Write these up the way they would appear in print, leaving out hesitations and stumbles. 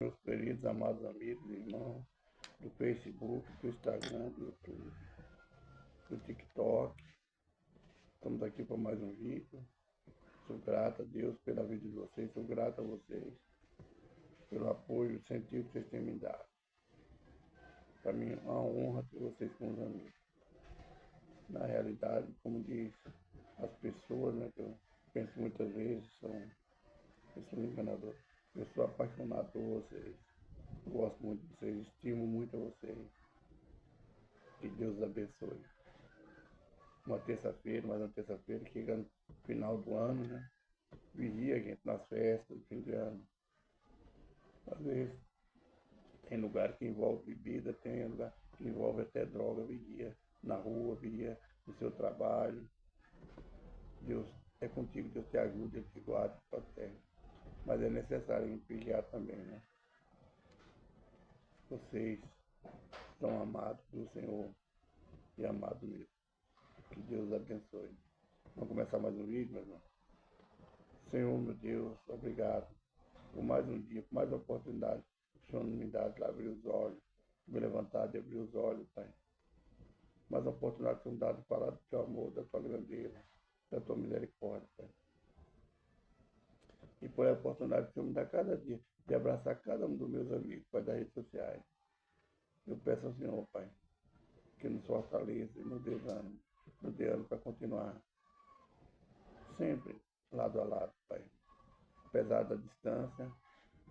Meus queridos, amados amigos, irmãos, do Facebook, do Instagram, do YouTube, do TikTok. Estamos aqui para mais um vídeo. Sou grato a Deus pela vida de vocês, sou grato a vocês pelo apoio, o sentido que vocês têm me dado. Para mim é uma honra ter vocês como amigos. Na realidade, como diz as pessoas, né, que eu penso muitas vezes, eu sou enganador. Eu sou apaixonado por vocês. Gosto muito de vocês, estimo muito a vocês. Que Deus os abençoe. Mais uma terça-feira, que chega no final do ano, né? Vigia, gente, nas festas do fim de ano. Às vezes tem lugar que envolve bebida, tem lugar que envolve até droga, vigia na rua, vigia no seu trabalho. Deus é contigo, Deus te ajuda, Deus te guarda, te protege. Mas é necessário a gente vigiar também, né? Vocês são amados do Senhor e amados mesmo. Que Deus os abençoe. Vamos começar mais um vídeo, meu irmão? Senhor, meu Deus, obrigado por mais um dia, por mais uma oportunidade que o Senhor me dá de abrir os olhos, de me levantar, de abrir os olhos, Pai. Mais uma oportunidade que o Senhor me dá de falar do Teu amor, da Tua grandeza, da Tua misericórdia, Pai. E por a oportunidade que o Senhor me dá cada dia de abraçar cada um dos meus amigos, Pai, das redes sociais. Eu peço ao Senhor, Pai, que nos fortaleça e nos dê ânimo para continuar sempre lado a lado, Pai. Apesar da distância,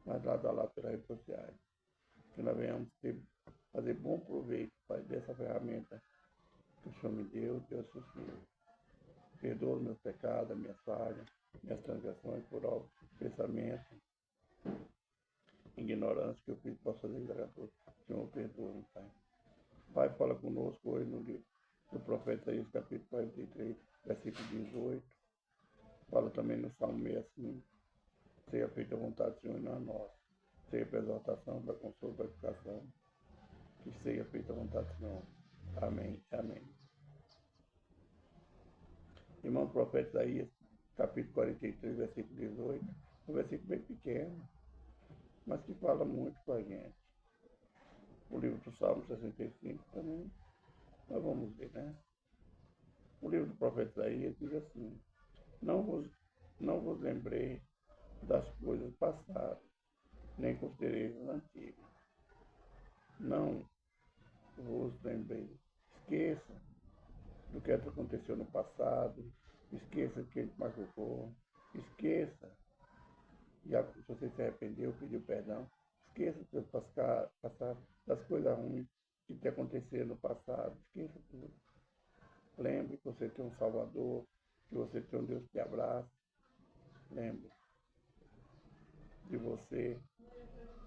mas lado a lado pelas redes sociais. Que nós venhamos fazer bom proveito, Pai, dessa ferramenta que o Senhor me deu, Deus filhos. Perdoa os meus pecados, minhas falhas, minhas transgressões por obra, pensamento, ignorância que eu fiz, posso fazer gratuito. Senhor, perdoa, Pai. Pai, fala conosco hoje no livro do profeta Isaías, capítulo 43, versículo 18. Fala também no Salmo 65. Seja feita a vontade do Senhor e não a nossa. Seja para exaltação, para consolo, para educação. Que seja feita a vontade do Senhor. Amém. Amém. Irmão, profeta Isaías, capítulo 43, versículo 18. Um versículo bem pequeno, mas que fala muito com a gente. O livro do Salmo 65 também. Nós vamos ver, né? O livro do profeta Isaías diz assim: não vos lembrei das coisas passadas, nem considerei as antigas. Não vos lembrei. Esqueça do que aconteceu no passado, esqueça que ele te machucou, esqueça. Se você se arrependeu, pediu perdão, esqueça do seu passado, das coisas ruins que te aconteceram no passado, esqueça tudo. Lembre que você tem um Salvador, que você tem um Deus que te abraça. Lembre de você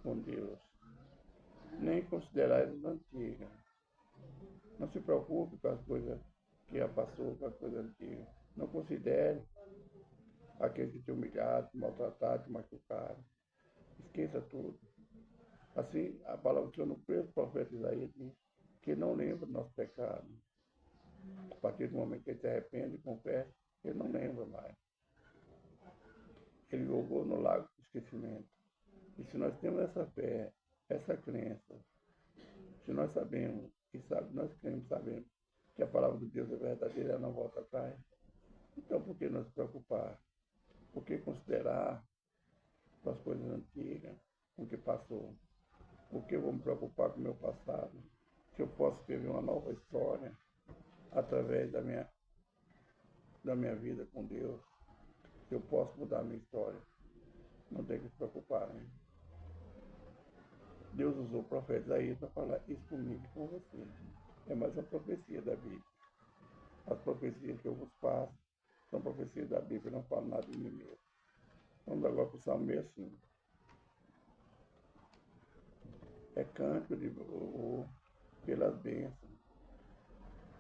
com Deus. Nem considerar as antigas. Não se preocupe com as coisas que já passou, com as coisas antigas. Não considere aqueles que te humilharam, te maltrataram, te machucaram. Esqueça tudo. Assim, a palavra do Senhor no preço profeta Isaías diz que não lembra do nosso pecado. A partir do momento que ele se arrepende e confessa, ele não lembra mais. Ele jogou no lago do esquecimento. E se nós temos essa fé, essa crença, se nós sabemos, nós cremos, sabemos que a palavra de Deus é verdadeira, ela não volta atrás, então por que nos preocupar? Por que considerar as coisas antigas, com o que passou? Por que eu vou me preocupar com o meu passado? Se eu posso escrever uma nova história através da minha vida com Deus, se eu posso mudar a minha história, não tem que se preocupar, né? Deus usou o profeta Isaías para falar isso comigo e com você. É mais uma profecia da Bíblia. As profecias que eu vos passo são profecias da Bíblia, eu não falo nada de mim mesmo. Vamos agora para o Salmo 65. É canto de louvor pelas bênçãos.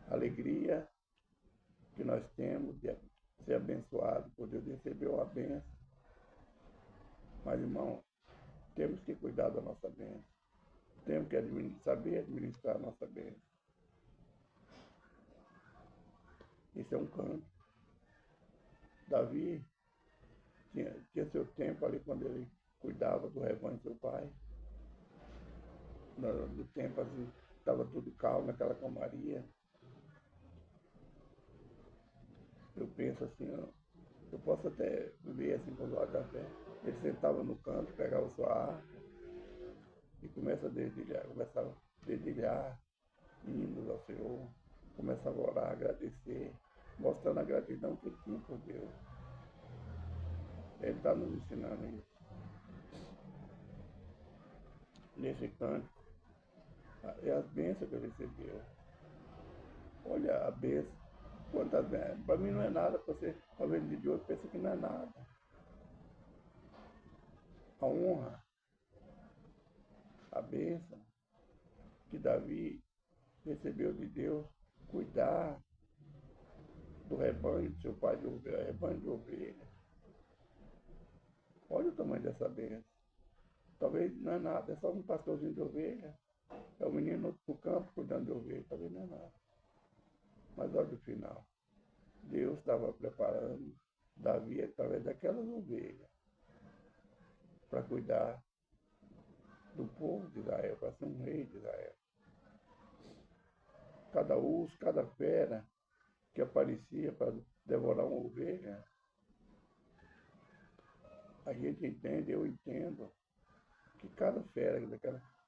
Alegria que nós temos de ser abençoado por Deus, recebeu a bênção. Mas, irmão, temos que cuidar da nossa bênção. Temos que saber administrar a nossa bênção. Isso é um canto. Davi tinha seu tempo ali quando ele cuidava do rebanho do seu pai. do tempo, assim, estava tudo calmo naquela calmaria. Eu penso assim, eu posso até ver assim quando eu café. Ele sentava no canto, pegava sua harpa e começava a dedilhar hinos ao Senhor, começava a orar, agradecer, mostrando a gratidão que ele tinha por Deus. Ele está nos ensinando isso. Nesse canto, é as bênçãos que ele recebeu. Olha a bênção. Quantas bênçãos. Para mim não é nada, você, talvez de hoje, pensa que não é nada. A honra, a bênção que Davi recebeu de Deus, cuidar do rebanho do seu pai de ovelha, rebanho de ovelha. Olha o tamanho dessa bênção. Talvez não é nada, é só um pastorzinho de ovelha. É o menino do campo cuidando de ovelha, talvez não é nada. Mas olha o final. Deus estava preparando Davi através daquelas ovelhas para cuidar do povo de Israel, para ser um rei de Israel. Cada urso, cada fera que aparecia para devorar uma ovelha, a gente entende, eu entendo, que cada fera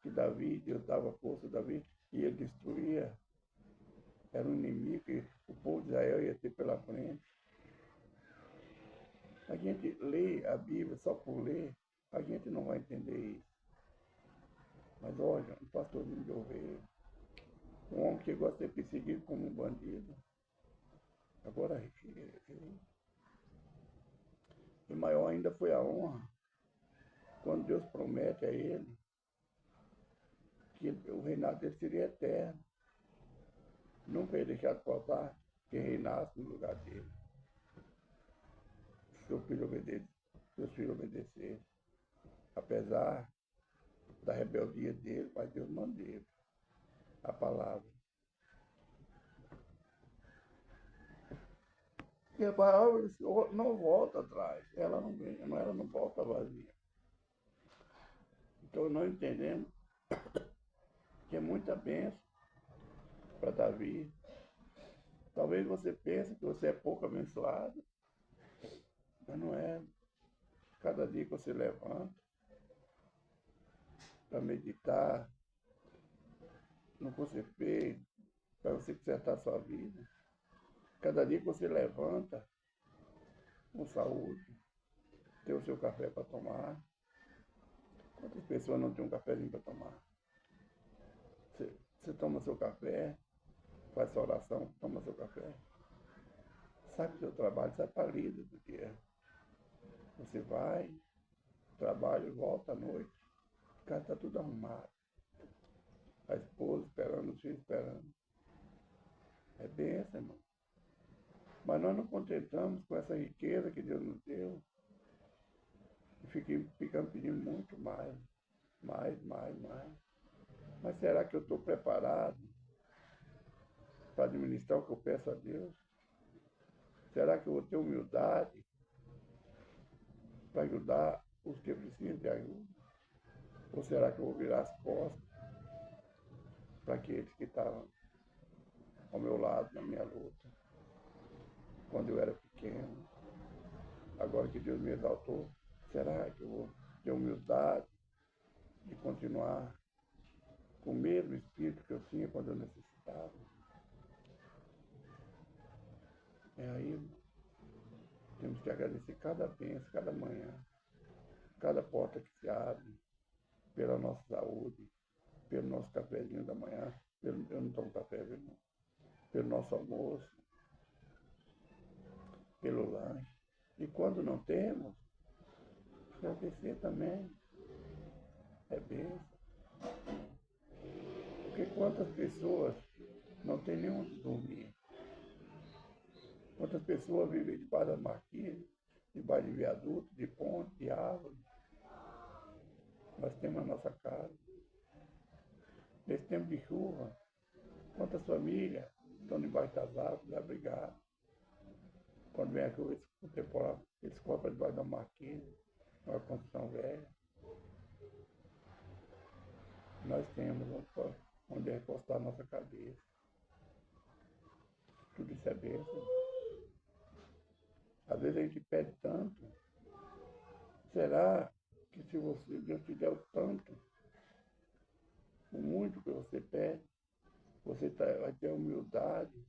que Davi, Deus dava força a Davi, e ele destruía, era um inimigo que o povo de Israel ia ter pela frente. A gente lê a Bíblia só por ler, a gente não vai entender isso. Mas olha, um pastorzinho de ovelha, um homem que chegou a ser perseguido como um bandido, agora e maior ainda foi a honra, quando Deus promete a ele que o reinado dele seria eterno. Nunca ia deixar de faltar quem reinasse no lugar dele. Seus filhos obedecessem. Apesar da rebeldia dele, mas Deus manteve a palavra. E a palavra não volta atrás, ela não volta vazia. Então nós entendemos que é muita bênção para Davi. Talvez você pense que você é pouco abençoado, mas não é. Cada dia que você levanta para meditar no que você fez, para você consertar a sua vida, cada dia que você levanta com saúde, ter o seu café para tomar. Quantas pessoas não têm um cafezinho para tomar? Você toma seu café, faz sua oração, toma seu café, sai para o seu trabalho, sai para a lida do dia. Você vai, trabalha, volta à noite, o casa está tudo arrumado. A esposa esperando, os filhos esperando. É bênção, irmão. Mas nós não contentamos com essa riqueza que Deus nos deu. E ficamos pedindo muito mais. Mais. Mas será que eu estou preparado para administrar o que eu peço a Deus? Será que eu vou ter humildade para ajudar os que precisam de ajuda? Ou será que eu vou virar as costas para aqueles que estavam ao meu lado na minha luta? Quando eu era pequeno, agora que Deus me exaltou, será que eu vou ter humildade de continuar com o mesmo espírito que eu tinha quando eu necessitava? É aí, temos que agradecer cada bênção, cada manhã, cada porta que se abre, pela nossa saúde, pelo nosso cafezinho da manhã, eu não tomo café, viu, irmão? Pelo nosso almoço, pelo lanche. E quando não temos, agradecer também. É bênção. Porque quantas pessoas não têm nem onde dormir? Quantas pessoas vivem debaixo da marquise, debaixo de viaduto, de ponte, de árvore? Nós temos a nossa casa. Nesse tempo de chuva, quantas famílias estão debaixo das árvores, abrigadas? Quando vem a chuva, o temporal, eles compram debaixo da marquise, uma construção velha. nós temos onde recostar a nossa cabeça. Tudo isso é bênção. Às vezes a gente pede tanto. Será que se Deus te der o tanto, o muito que você pede, você vai ter humildade?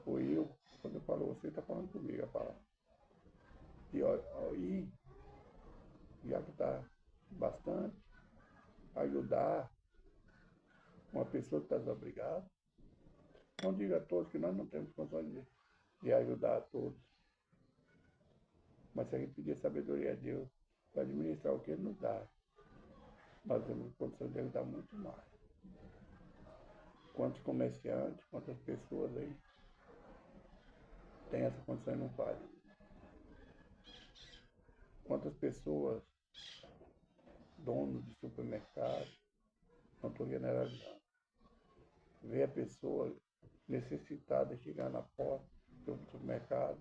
Ou eu, quando eu falo você, está falando comigo a palavra. E já que está bastante, ajudar uma pessoa que está desobrigada. Não diga a todos que nós não temos condições de ajudar a todos. Mas se a gente pedir sabedoria a Deus para administrar o que Ele nos dá, nós temos condições de ajudar muito mais. Quantos comerciantes, quantas pessoas aí têm essa condição e não fazem? Quantas pessoas, donos de supermercado, não estou generalizando, vê a pessoa necessitada de chegar na porta do supermercado,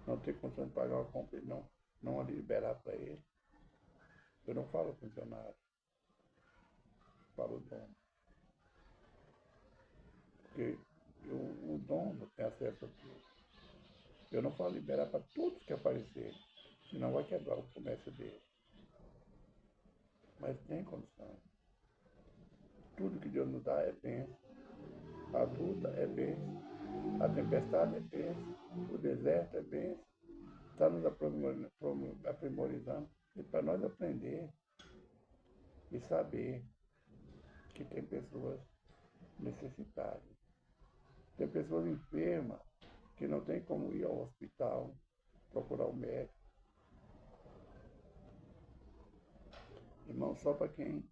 não ter condição de pagar uma compra e não a liberar para ele. Eu não falo funcionário, falo dono. Porque o dono tem acesso a tudo. Eu não falo liberar para todos que aparecerem, senão vai quebrar o comércio dele. Mas tem condição. Tudo que Deus nos dá é bênção. A luta é bênção. A tempestade é bênção. O deserto é bênção. Está nos aprimorizando. E para nós aprender e saber que tem pessoas necessitadas. Tem pessoas enfermas que não tem como ir ao hospital, procurar o médico. Irmão, só para quem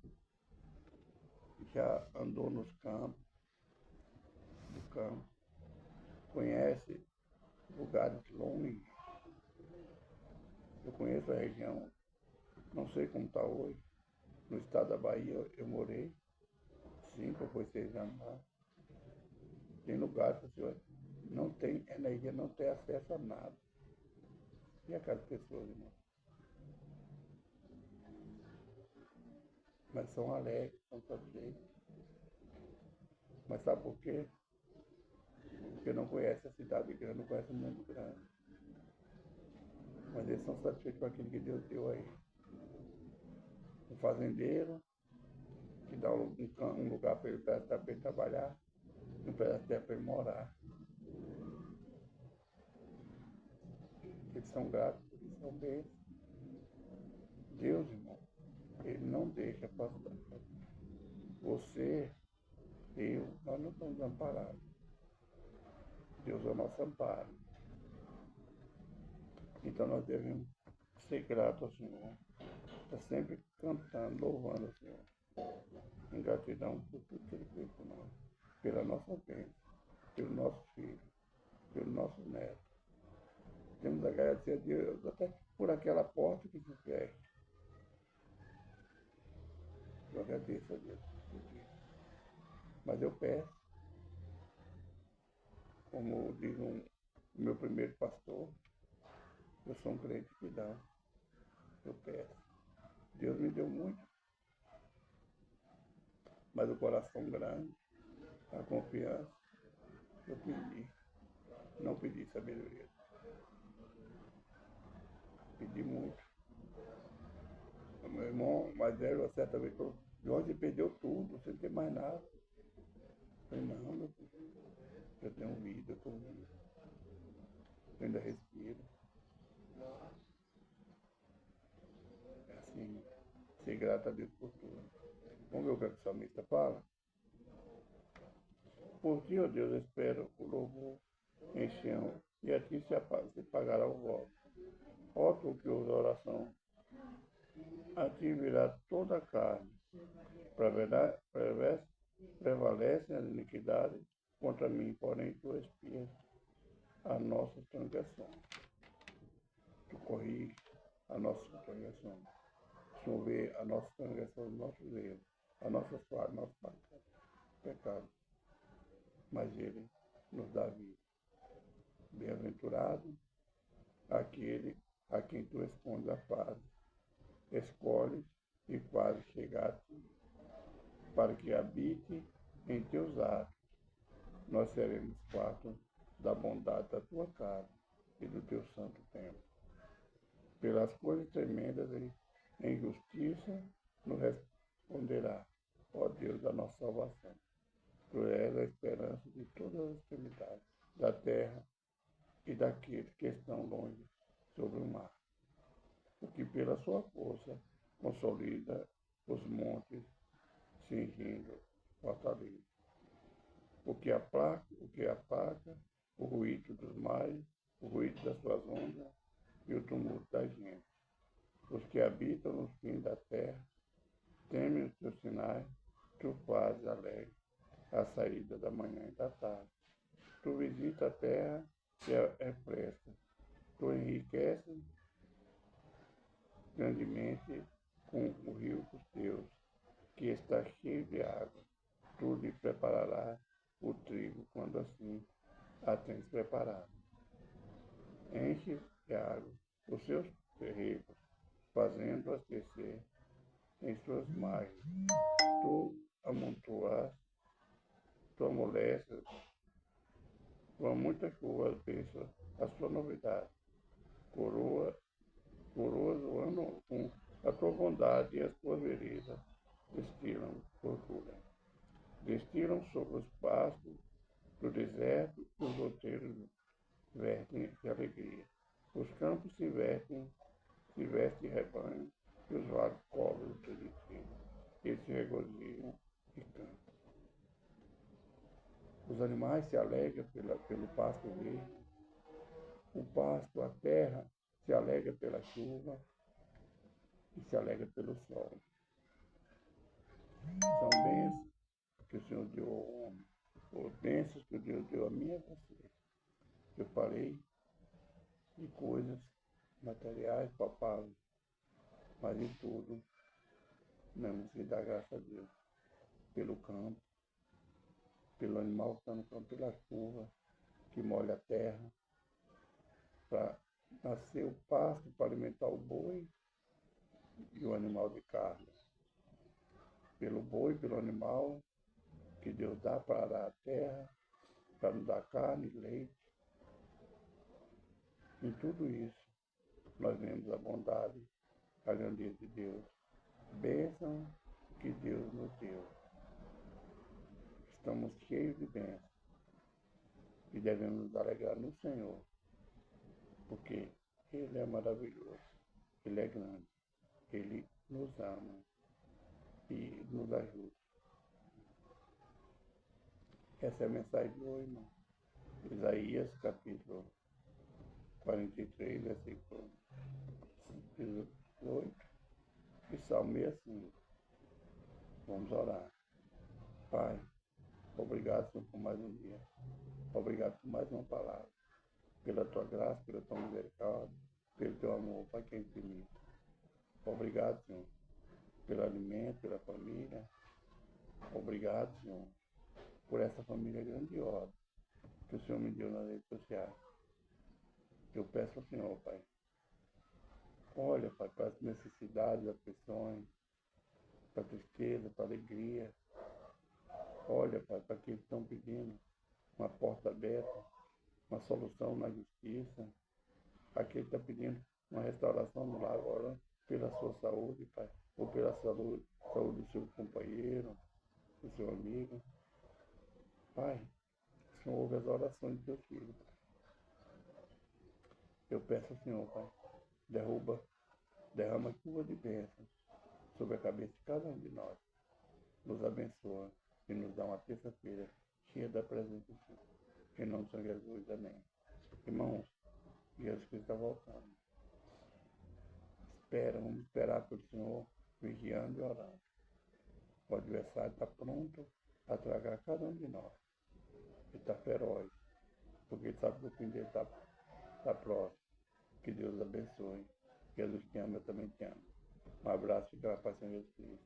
já andou nos campos, conhece lugares longe. Eu conheço a região, não sei como está hoje. No estado da Bahia eu morei 5 ou 6 anos lá. Tem lugares que a senhora não tem energia, não tem acesso a nada. E aquelas pessoas, irmão? Mas são alegres, são satisfeitos. Mas sabe por quê? Porque não conhece a cidade grande, não conhece o mundo grande. Mas eles são satisfeitos com aquilo que Deus deu aí. Um fazendeiro que dá um lugar para ele trabalhar, um pedaço de terra para ele morar. Eles são gratos, eles são bênçãos. Deus, irmão, Ele não deixa passar. Você, eu, nós não estamos amparados. Deus é o nosso amparo. Então nós devemos ser gratos ao Senhor. Está sempre cantando, louvando ao Senhor. Em gratidão por tudo que Ele fez por nós. Pela nossa bênção, pelo nosso filho, pelo nosso neto. Temos a agradecer a Deus até por aquela porta que se fecha. Eu agradeço a Deus por isso. Mas eu peço, como diz o meu primeiro pastor, eu sou um crente que dá. Eu peço. Deus me deu muito. Mas o coração grande, a confiança, eu pedi. Não pedi sabedoria. Pedi muito. O meu irmão mais velho, uma certa vez, falou: João, você perdeu tudo, você não tem mais nada. Eu falei: não, meu filho, eu tenho vida, eu estou vivo. Eu ainda respiro. É assim, ser grato a Deus por tudo. Vamos ver o que o salmista fala? Por ti, ó Deus, espero o louvor em Sião, e a ti se pagará o voto. Ó tu que ouves a oração, a ti virá toda a carne. Prevalecem as iniquidades contra mim, porém tu expias as nossas transgressões. Tu corriges as nossas transgressões. O Senhor vê as nossas transgressões, os nossos erros, as nossas falhas, nossos pecados. Mas Ele nos dá vida. Bem-aventurado aquele a quem tu escondes a face, escolhes e quase chegaste, para que habite em teus atos. Nós seremos fartos da bondade da tua casa e do teu santo templo. Pelas coisas tremendas e injustiça nos responderá, ó Deus da nossa salvação. Tu és a esperança de todas as extremidades da terra e daqueles que estão longe sobre o mar. O que pela sua força consolida os montes, cingindo fortaleza. O que apaga o ruído dos mares, o ruído das suas ondas e o tumulto da gente. Os que habitam nos fins da terra temem os teus sinais, tu fazes alegre a saída da manhã e da tarde. Tu visitas a terra e a refrescas. Tu enriqueces grandemente com o rio dos teus, que está cheio de água. Tu lhe prepararás o trigo quando assim a tens preparado. Enche de água os seus terreiros, fazendo-as descer em suas margens. Tu amontoas, tu amoleces, com muitas ruas bênçãos a sua novidade. Coroas o ano com a tua bondade e as tuas veredas destilam tortura. Destilam sobre os pastos do deserto os outeiros vestem de alegria. Os campos se vestem de rebanho e os vales cobrem de destino. Eles se regozijam e cantam. Os animais se alegram pelo pasto verde. O pasto, a terra, se alegra pela chuva e se alegra pelo sol. São bênçãos que o Senhor deu ao homem, ou bênçãos que Deus deu a mim e a você. Eu falei de coisas materiais, palpáveis, mas em tudo, temos que dar graças a Deus pelo campo, pelo animal que está no campo, pela chuva que molha a terra, para nascer o pasto para alimentar o boi e o animal de carne. Pelo boi, pelo animal que Deus dá para arar a terra, para nos dar carne, leite. Em tudo isso, nós vemos a bondade, a grandeza de Deus. Bênção que Deus nos deu. Estamos cheios de bênçãos e devemos nos alegrar no Senhor, porque Ele é maravilhoso, Ele é grande, Ele nos ama e nos ajuda. Essa é a mensagem de hoje, irmão. Isaías, capítulo 43, versículo 18 e Salmo 65. Vamos orar. Pai, obrigado, Senhor, por mais um dia. Obrigado por mais uma palavra. Pela tua graça, pela tua misericórdia, pelo teu amor, Pai, que é infinito. Obrigado, Senhor, pelo alimento, pela família. Obrigado, Senhor, por essa família grandiosa que o Senhor me deu nas redes sociais. Eu peço ao Senhor, Pai, olha, Pai, para as necessidades, aflições, para a tristeza, para a alegria. Olha, Pai, para aqueles que estão pedindo uma porta aberta, uma solução na justiça. Aquele que está pedindo uma restauração no lar agora, pela sua saúde, Pai, ou pela saúde do seu companheiro, do seu amigo. Pai, o Senhor ouve as orações do teu filho. Eu peço ao Senhor, Pai, derrama chuva de bênçãos sobre a cabeça de cada um de nós. Nos abençoa e nos dá uma terça-feira cheia da presença do Senhor. Em nome de Jesus, amém. Irmãos, Jesus Cristo está voltando. Vamos esperar pelo Senhor, vigiando e orando. O adversário está pronto a tragar cada um de nós. Ele está feroz, porque ele sabe que o fim dele está próximo. Que Deus abençoe. Jesus te ama, eu também te amo. Um abraço e que a paz seja Jesus Cristo.